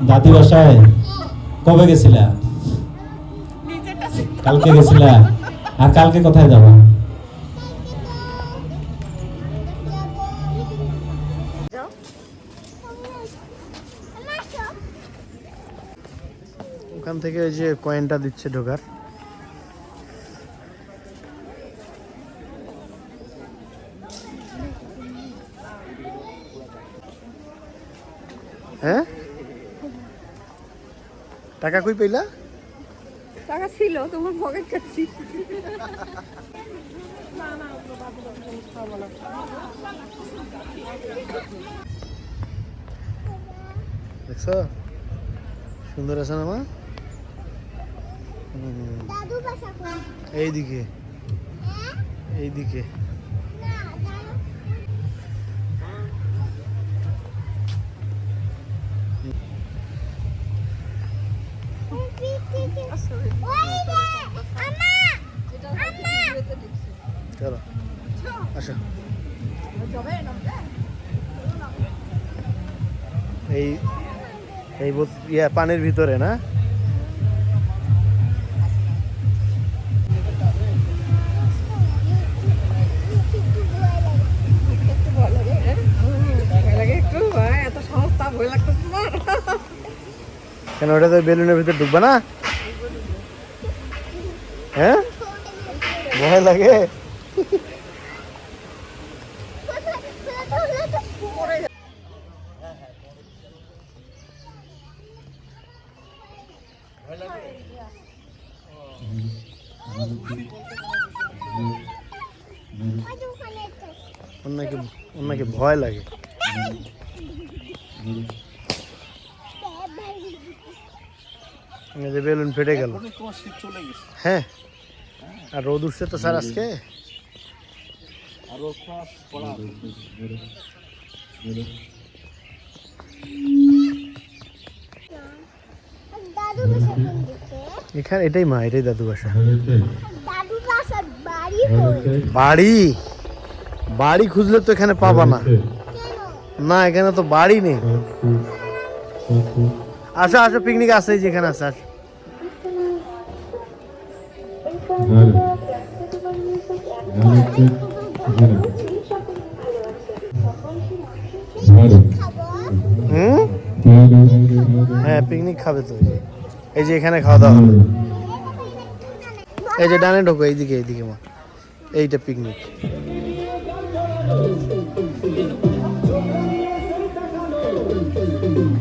দাদি বাসায় কবে গেছিলা? কালকে গেছিলা। আর কালকে কোথায় যাবা? ওখান থেকে ওই যে কয়েনটা দিচ্ছে ঢোকার। হ্যাঁ, টাকা কই পাইলা? টাকা ছিল তোমার পকেট কাটছি। দেখছো সুন্দর আছে না মা? এইদিকে এইদিকে চলো আসো। এই পানির ভিতরে না? কেন ওটা তো বেলুনের ভিতরে ঢুকবে না? হ্যাঁ, ভয় লাগে। ওর নাকি ভয় লাগে। বেলুন ফেটে গেল। হ্যাঁ, আর রোদ উঠছে তো স্যার আজকে। এখানে এটাই মা, এটাই দাদু বাসা। বাড়ি বাড়ি খুঁজলে তো এখানে পাবা না। না, এখানে তো বাড়ি নেই। আসো আসো, পিকনিক আছে যেখানে আছে। হ্যাঁ, পিকনিক খাবে তো। এই যে এখানে খাওয়া দাওয়া হবে। এই যে ডানে ঢোকো, এইদিকে এইদিকে মা, এইটা পিকনিক।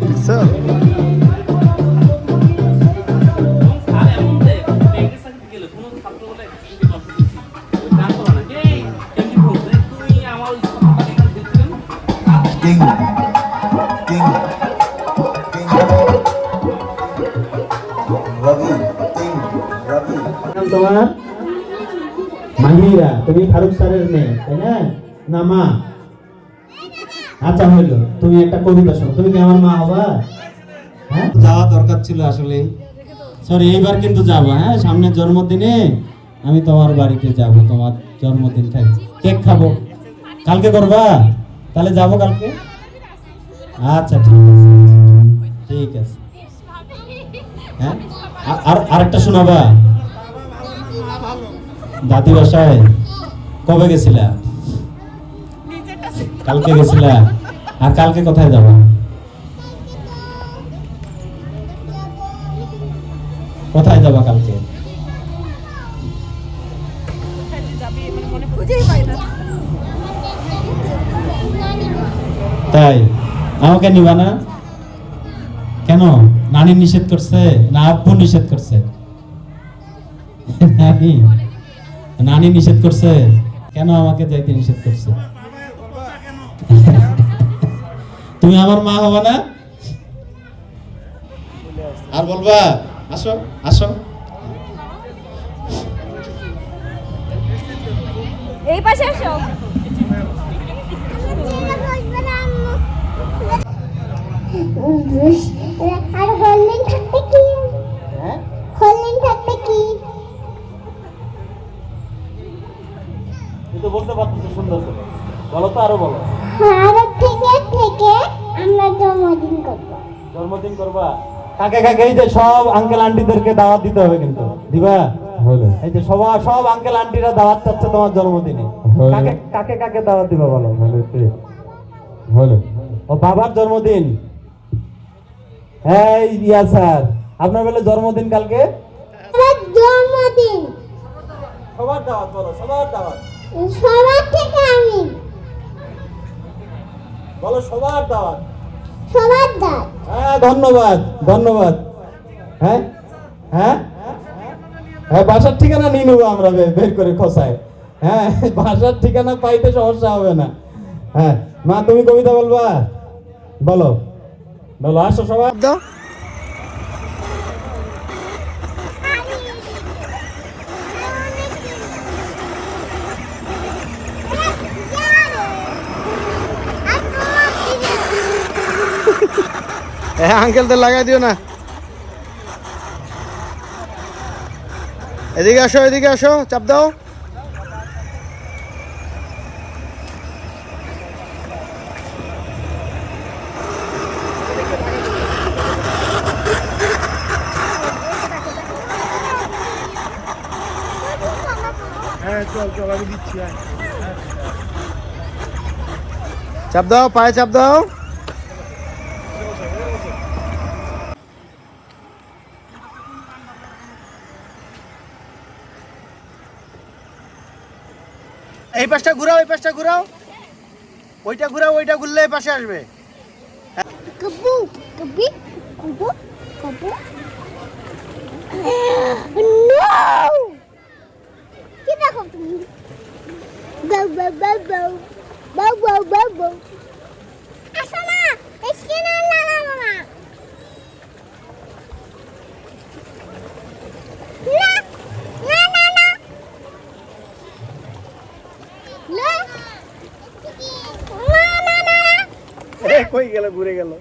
দেখছো? তোমার মাহিরা, তুমি ফারুক স্যারের মেয়ে তাই না? না মা? আচ্ছা হইলো, তুমি একটা কবিতা শোনো। তুমি কি আমার মা হবা? হ্যাঁ, যাওয়া দরকার ছিল আসলে। সরি, এইবার কিন্তু যাবো। হ্যাঁ, সামনের জন্মদিনে আমি তোমার বাড়িতে যাব। তোমার জন্মদিন থাকবে, কেক খাবো। কালকে করবা? তাহলে যাবো কালকে। আচ্ছা ঠিক আছে, ঠিক আছে। হ্যাঁ, আর আরেকটা শোনাবা? দাদি বাসায় কবে গেছিলা? কালকে গেছিলা। আর কালকে কোথায় যাবা? কোথায় যাবা কালকে? তাই আমাকে নিবা না কেন? নানি নিষেধ করছে না আব্বু নিষেধ করছে? নানি নিষেধ করছে। কেন আমাকে যাইতে নিষেধ করছে? তুমি আমার মা হবা না? আর বলবা আসো আসো। এই পাশে আসো। আর হলদিন থাকবে কি? হলদিন থাকবে কি? তুই তো বলতে পারছিস সুন্দর করে, বলো তো, আরো বলো। আরো থেকে আমরা জন্মদিন করবো। জন্মদিন করবা? কাকে কাকে এই যে সব আঙ্কেল আন্টিদেরকে দাওয়াত দিতে হবে কিন্তু, দিবা? হলো এই যে সব আঙ্কেল আন্টিরা দাওয়াত চাচ্ছে তোমার জন্মদিনে, হলো। কাকে কাকে কাকে দাওয়াত দিবা বলো? হলো ও বাবার জন্মদিন। এই ইয়া স্যার, আপনার বলে জন্মদিন কালকে? আমার জন্মদিন সবার দাওয়াত বলো, সবার দাওয়াত সবার থেকে আমি বলো, সবার দাওয়াত। সবার দাঁত হ্যাঁ ধন্যবাদ ধন্যবাদ। হ্যাঁ হ্যাঁ হ্যাঁ, বাসার ঠিকানা নিয়ে নেবো আমরা বের করে খোসায়। হ্যাঁ, বাসার ঠিকানা পাইতে সমস্যা হবে না। হ্যাঁ মা, তুমি কবিতা বলবা? বলো বলো, আসো সবাই। দাও হ্যাঁ আঙ্কেল তো লাগাই দিও না। এদিকে আসো, এদিকে আসো, চাপ দাও। হ্যাঁ চল চল, আমি দিচ্ছি। চাপ দাও, পায়ে চাপ দাও। এই পাশটা ঘুরাও, এই পাশটা ঘুরাও, ওইটা ঘুরাও, ওইটা ঘুরলে এই পাশে আসবে। কবু কবি কবু কবু নো কি দেখো তুমি বাউ বাউ বাউ বাউ বাউ বাউ বাউ বাউ আসো না এসে না লাগাবো না না না না না না না কই গেল, ঘুরে গেল।